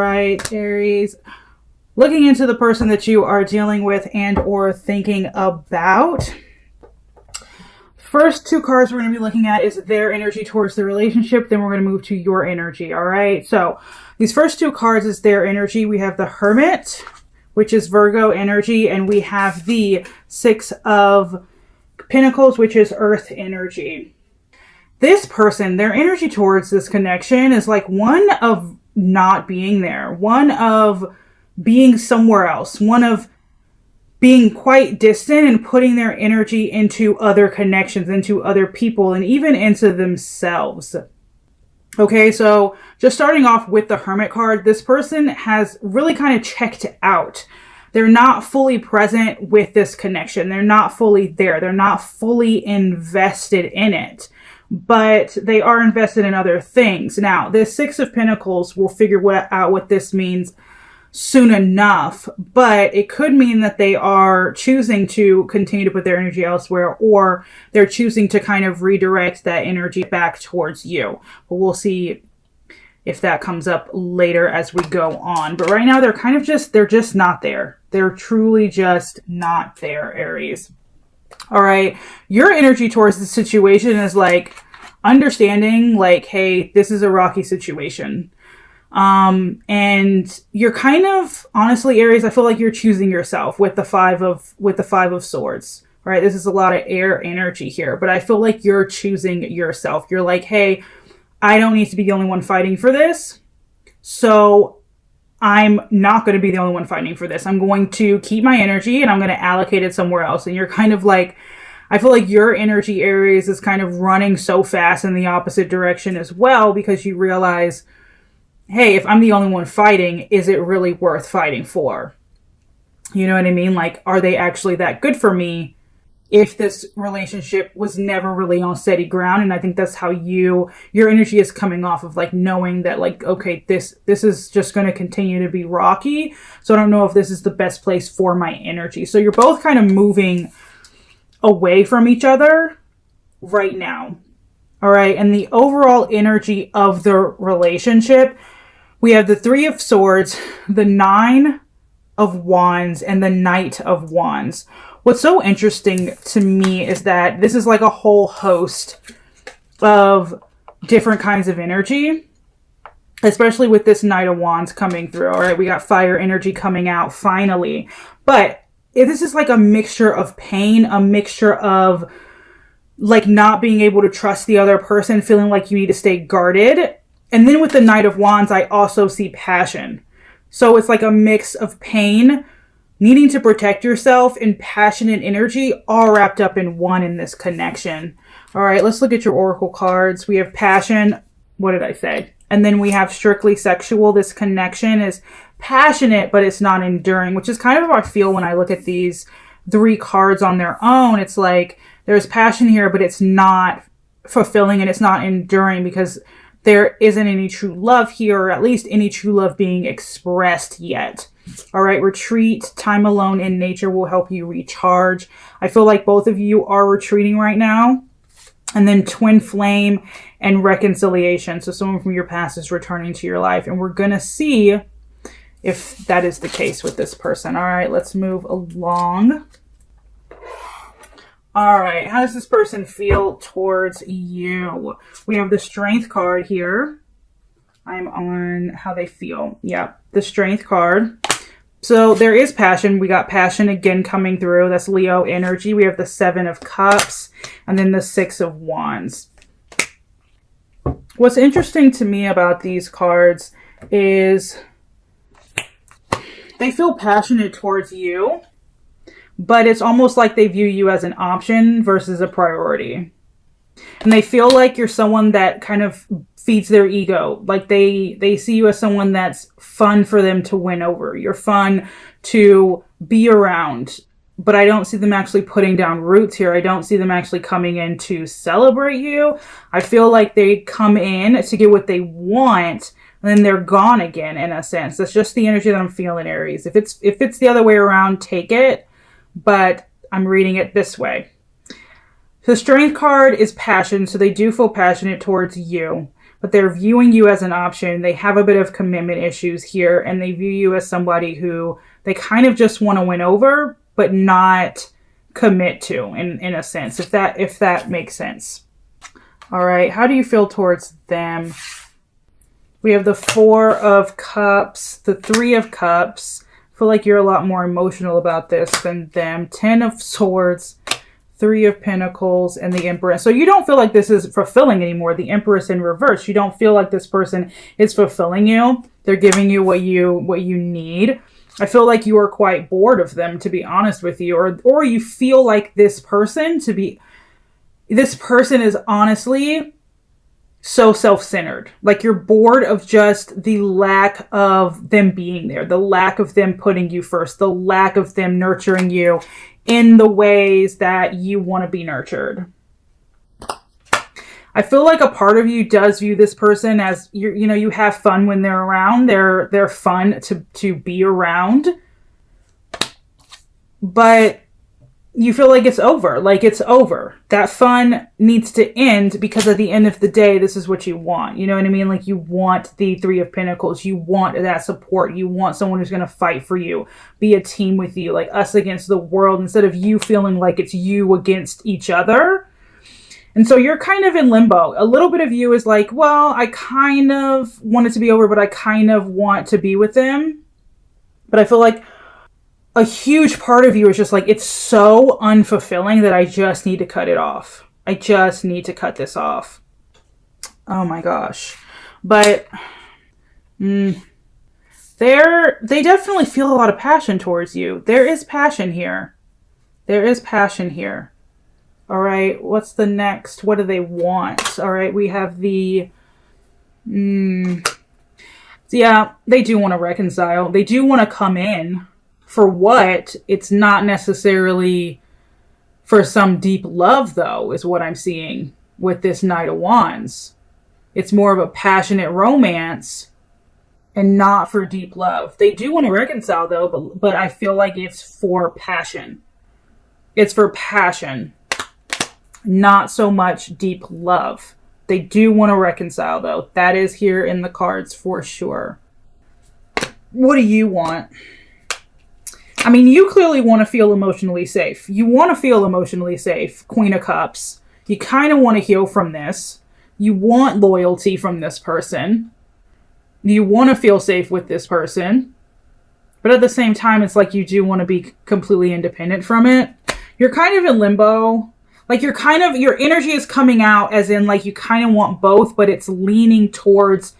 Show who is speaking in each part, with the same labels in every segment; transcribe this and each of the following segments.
Speaker 1: right, Aries. Looking into the person that you are dealing with and or thinking about. First two cards we're going to be looking at is their energy towards the relationship. Then we're going to move to your energy. All right. So these first two cards is their energy. We have the Hermit, which is Virgo energy. And we have the Six of Pentacles, which is Earth energy. This person, their energy towards this connection is like one of not being there, one of being somewhere else, one of being quite distant and putting their energy into other connections, into other people, and even into themselves. Okay, so just starting off with the Hermit card, this person has really kind of checked out. They're not fully present with this connection. They're not fully there. They're not fully invested in it, but they are invested in other things. Now, this Six of Pentacles, we'll figure out what this means soon enough, but it could mean that they are choosing to continue to put their energy elsewhere, or they're choosing to kind of redirect that energy back towards you. But we'll see if that comes up later as we go on. But right now they're kind of they're just not there. They're truly just not there, Aries. All right. Your energy towards the situation is like understanding like, hey, this is a rocky situation. And you're kind of, honestly, Aries, I feel like you're choosing yourself with the Five of Swords, right? This is a lot of air energy here, but I feel like you're choosing yourself. You're like, hey, I don't need to be the only one fighting for this. So I'm not going to be the only one fighting for this. I'm going to keep my energy and I'm going to allocate it somewhere else. And you're kind of like, I feel like your energy, Aries, is kind of running so fast in the opposite direction as well, because you realize, hey, if I'm the only one fighting, is it really worth fighting for? You know what I mean? Like, are they actually that good for me if this relationship was never really on steady ground? And I think that's how your energy is coming off of, like, knowing that, like, okay, this is just going to continue to be rocky. So I don't know if this is the best place for my energy. So you're both kind of moving away from each other right now. All right. And the overall energy of the relationship, we have the Three of Swords, the Nine of Wands, and the Knight of Wands. What's so interesting to me is that this is like a whole host of different kinds of energy, especially with this Knight of Wands coming through. All right, we got fire energy coming out finally. But this is like a mixture of pain, a mixture of like not being able to trust the other person, feeling like you need to stay guarded. And then with the Knight of Wands, I also see passion. So it's like a mix of pain, needing to protect yourself, and passionate energy all wrapped up in one in this connection. All right, let's look at your oracle cards. We have passion. What did I say? And then we have strictly sexual. This connection is passionate, but it's not enduring, which is kind of how I feel when I look at these three cards on their own. It's like there's passion here, but it's not fulfilling and it's not enduring because there isn't any true love here, or at least any true love being expressed yet. All right, retreat, time alone in nature will help you recharge. I feel like both of you are retreating right now. And then twin flame and reconciliation. So someone from your past is returning to your life. And we're going to see if that is the case with this person. All right, let's move along. All right, how does this person feel towards you? We have the Strength card here. I'm on how they feel. Yeah, the Strength card. So there is passion. We got passion again coming through. That's Leo energy. We have the Seven of Cups and then the Six of Wands. What's interesting to me about these cards is they feel passionate towards you, but it's almost like they view you as an option versus a priority. And they feel like you're someone that kind of feeds their ego. Like they see you as someone that's fun for them to win over. You're fun to be around. But I don't see them actually putting down roots here. I don't see them actually coming in to celebrate you. I feel like they come in to get what they want, and then they're gone again, in a sense. That's just the energy that I'm feeling, Aries. If it's the other way around, take it. But I'm reading it this way. The Strength card is passion, so they do feel passionate towards you. but they're viewing you as an option. They have a bit of commitment issues here, and they view you as somebody who they kind of just want to win over, but not commit to, in a sense, if that makes sense. All right, how do you feel towards them? We have the 4 of Cups, the 3 of Cups. I feel like you're a lot more emotional about this than them. 10 of Swords, 3 of Pentacles, and the Empress. So you don't feel like this is fulfilling anymore. The Empress in reverse. You don't feel like this person is fulfilling you. They're giving you what you need. I feel like you are quite bored of them, to be honest with you. Or you feel like this person is honestly so self-centered. Like you're bored of just the lack of them being there, the lack of them putting you first, the lack of them nurturing you in the ways that you want to be nurtured. I feel like a part of you does view this person as you have fun when they're around. They're fun to be around. But you feel like it's over. Like it's over. That fun needs to end because at the end of the day, this is what you want. You know what I mean? Like you want the 3 of Pentacles. You want that support. You want someone who's going to fight for you. Be a team with you. Like us against the world instead of you feeling like it's you against each other. And so you're kind of in limbo. A little bit of you is like, well, I kind of want it to be over, but I kind of want to be with them. But I feel like a huge part of you is just like, it's so unfulfilling that I just need to cut it off. I just need to cut this off. Oh my gosh. But they definitely feel a lot of passion towards you. There is passion here. There is passion here. All right. What's the next? What do they want? All right. We have the... yeah, they do want to reconcile. They do want to come in. For what? It's not necessarily for some deep love, though, is what I'm seeing with this Knight of Wands. It's more of a passionate romance and not for deep love. They do want to reconcile, though, but I feel like it's for passion. It's for passion, not so much deep love. They do want to reconcile, though. That is here in the cards for sure. What do you want? I mean, you clearly want to feel emotionally safe. You want to feel emotionally safe, Queen of Cups. You kind of want to heal from this. You want loyalty from this person. You want to feel safe with this person. But at the same time, it's like you do want to be completely independent from it. You're kind of in limbo. Like your energy is coming out as in like you kind of want both, but it's leaning towards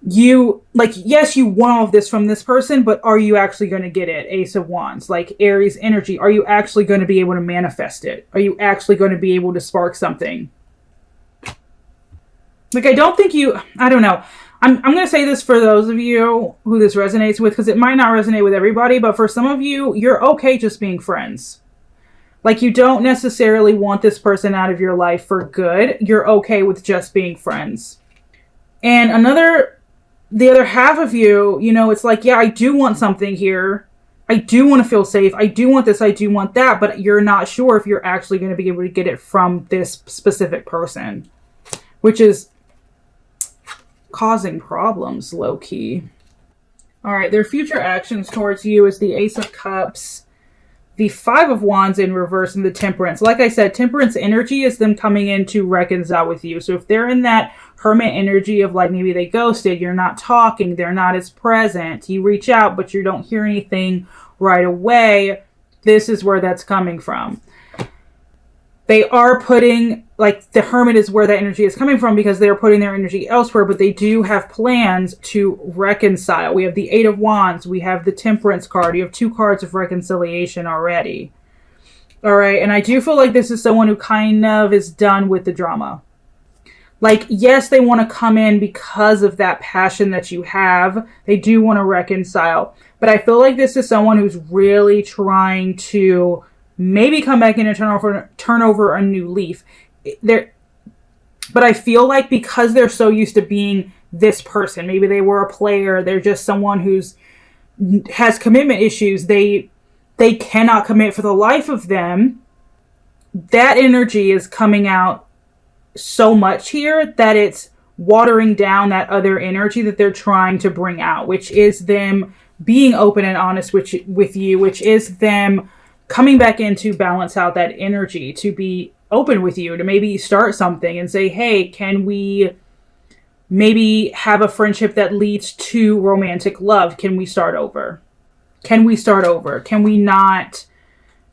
Speaker 1: you. Like, yes, you want all of this from this person, but are you actually going to get it? Ace of Wands, like Aries energy. Are you actually going to be able to manifest it? Are you actually going to be able to spark something? Like, I don't know. I'm going to say this for those of you who this resonates with, because it might not resonate with everybody, but for some of you, you're okay just being friends. Like, you don't necessarily want this person out of your life for good. You're okay with just being friends. And the other half of you, it's like, yeah, I do want something here. I do want to feel safe. I do want this. I do want that. But you're not sure if you're actually going to be able to get it from this specific person, which is causing problems, low-key. All right, their future actions towards you is the Ace of Cups, the 5 of Wands in reverse, and the Temperance. Like I said, Temperance energy is them coming in to reconcile with you. So if they're in that Hermit energy of like maybe they ghosted, you're not talking, they're not as present, you reach out but you don't hear anything right away, this is where that's coming from. They are putting, like, the Hermit is where that energy is coming from because they're putting their energy elsewhere, but they do have plans to reconcile. We have the 8 of Wands. We have the Temperance card. You have 2 cards of reconciliation already. All right. And I do feel like this is someone who kind of is done with the drama. Like, yes, they want to come in because of that passion that you have. They do want to reconcile. But I feel like this is someone who's really trying to maybe come back in and turn over a new leaf. But I feel like because they're so used to being this person, maybe they were a player, they're just someone has commitment issues, they cannot commit for the life of them. That energy is coming out so much here that it's watering down that other energy that they're trying to bring out, which is them being open and honest with you, which is them coming back in to balance out that energy, to be open with you, to maybe start something and say, hey, can we maybe have a friendship that leads to romantic love? Can we start over? Can we start over? Can we not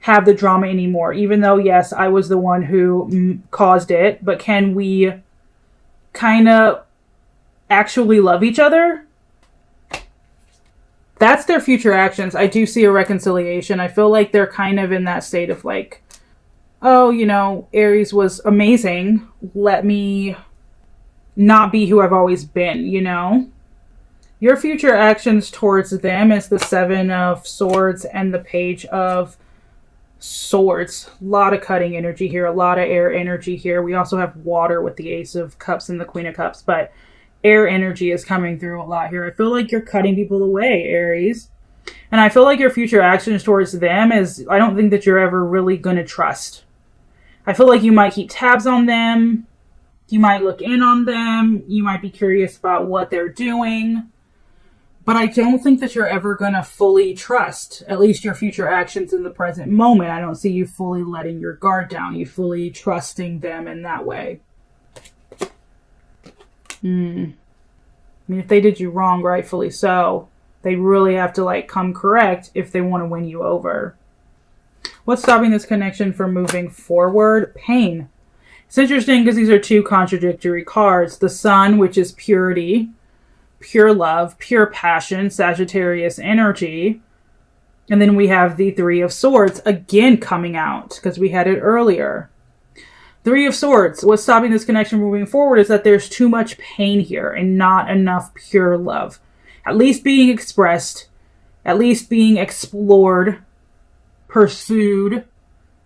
Speaker 1: have the drama anymore? Even though, yes, I was the one who caused it, but can we kind of actually love each other? That's their future actions. I do see a reconciliation. I feel like they're kind of in that state of like, oh, you know, Aries was amazing. Let me not be who I've always been, you know? Your future actions towards them is the Seven of Swords and the Page of Swords. A lot of cutting energy here, a lot of air energy here. We also have water with the Ace of Cups and the Queen of Cups, but air energy is coming through a lot here. I feel like you're cutting people away, Aries. And I feel like your future actions towards them is, I don't think that you're ever really going to trust. I feel like you might keep tabs on them. You might look in on them. You might be curious about what they're doing. But I don't think that you're ever going to fully trust, at least your future actions in the present moment. I don't see you fully letting your guard down. You fully trusting them in that way. I mean, if they did you wrong, rightfully so, they really have to like come correct if they want to win you over. What's stopping this connection from moving forward? Pain. It's interesting because these are two contradictory cards. The Sun, which is purity, pure love, pure passion, Sagittarius energy. And then we have the Three of Swords again coming out because we had it earlier. Three of Swords. What's stopping this connection moving forward is that there's too much pain here and not enough pure love. At least being expressed, at least being explored, pursued,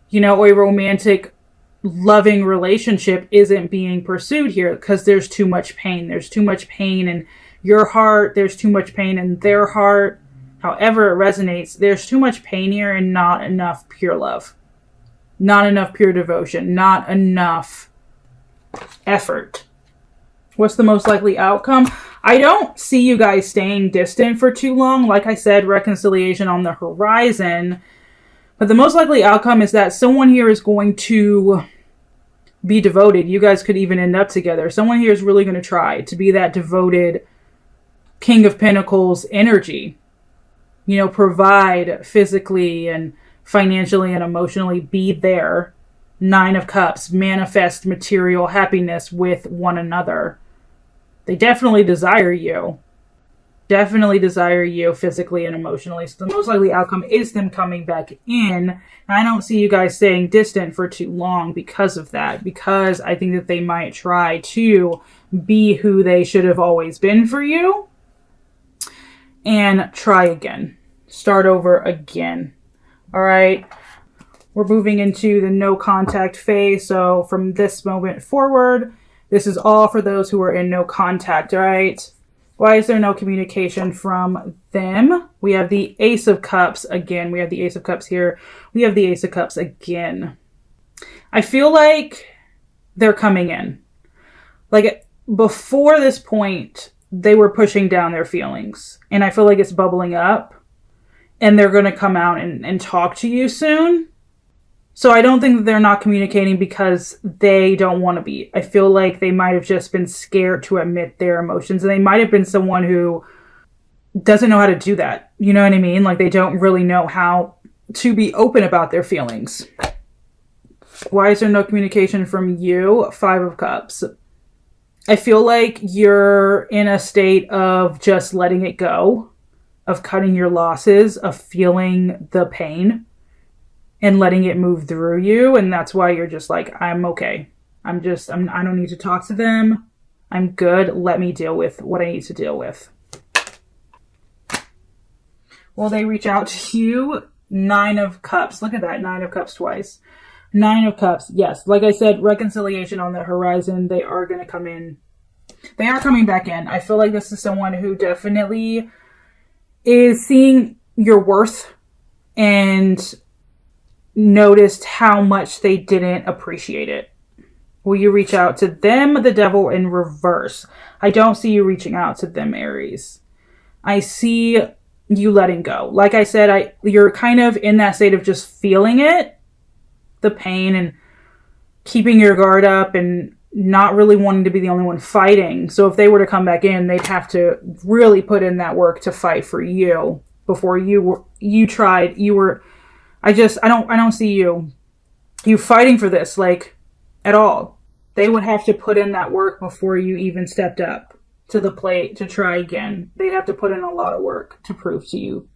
Speaker 1: you know, a romantic, loving relationship isn't being pursued here because there's too much pain. There's too much pain in your heart. There's too much pain in their heart. However it resonates, there's too much pain here and not enough pure love. Not enough pure devotion. Not enough effort. What's the most likely outcome? I don't see you guys staying distant for too long. Like I said, reconciliation on the horizon. But the most likely outcome is that someone here is going to be devoted. You guys could even end up together. Someone here is really going to try to be that devoted King of Pentacles energy. You know, provide physically and financially and emotionally, be there. Nine of Cups, manifest material happiness with one another. They definitely desire you. Definitely desire you physically and emotionally. So the most likely outcome is them coming back in. And I don't see you guys staying distant for too long because of that. Because I think that they might try to be who they should have always been for you. And try again. Start over again. All right. We're moving into the no contact phase. So from this moment forward, this is all for those who are in no contact. All right. Why is there no communication from them? We have the Ace of Cups again. We have the Ace of Cups here. We have the Ace of Cups again. I feel like they're coming in. Like before this point, they were pushing down their feelings. And I feel like it's bubbling up. And they're going to come out and talk to you soon. So I don't think that they're not communicating because they don't want to be. I feel like they might have just been scared to admit their emotions. And they might have been someone who doesn't know how to do that. You know what I mean? Like they don't really know how to be open about their feelings. Why is there no communication from you? Five of Cups. I feel like you're in a state of just letting it go. Of cutting your losses, of feeling the pain and letting it move through you. And that's why you're just like, I'm okay. I don't need to talk to them. I'm good. Let me deal with what I need to deal with. Will they reach out to you? Nine of Cups. Look at that. Nine of Cups twice. Nine of Cups. Yes. Like I said, reconciliation on the horizon. They are going to come in. They are coming back in. I feel like this is someone who definitely is seeing your worth and noticed how much they didn't appreciate it. Will you reach out to them, the devil, in reverse? I don't see you reaching out to them, Aries. I see you letting go. Like I said, you're kind of in that state of just feeling it, the pain, and keeping your guard up and not really wanting to be the only one fighting. So if they were to come back in, they'd have to really put in that work to fight for you before you tried. I don't see you fighting for this, like, at all. They would have to put in that work before you even stepped up to the plate to try again. They'd have to put in a lot of work to prove to you.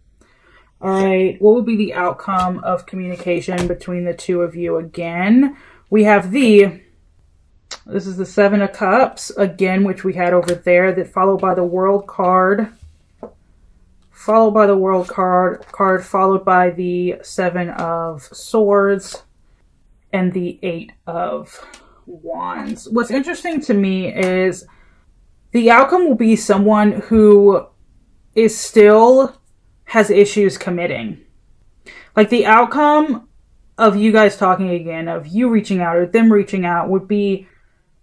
Speaker 1: All right, what would be the outcome of communication between the two of you again? We have this is the Seven of Cups, again, which we had over there, that followed by the World card, followed by the World card, followed by the Seven of Swords, and the Eight of Wands. What's interesting to me is the outcome will be someone who is still has issues committing. Like, the outcome of you guys talking again, of you reaching out or them reaching out, would be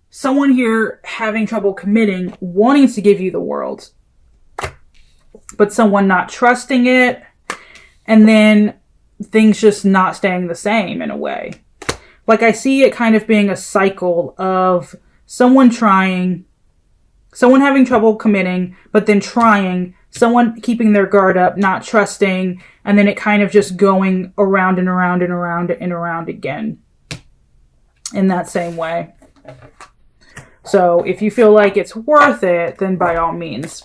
Speaker 1: someone here having trouble committing, wanting to give you the world, but someone not trusting it, and then things just not staying the same in a way. Like, I see it kind of being a cycle of someone trying, someone having trouble committing, but then trying, someone keeping their guard up, not trusting, and then it kind of just going around and around and around and around again in that same way. So if you feel like it's worth it, then by all means,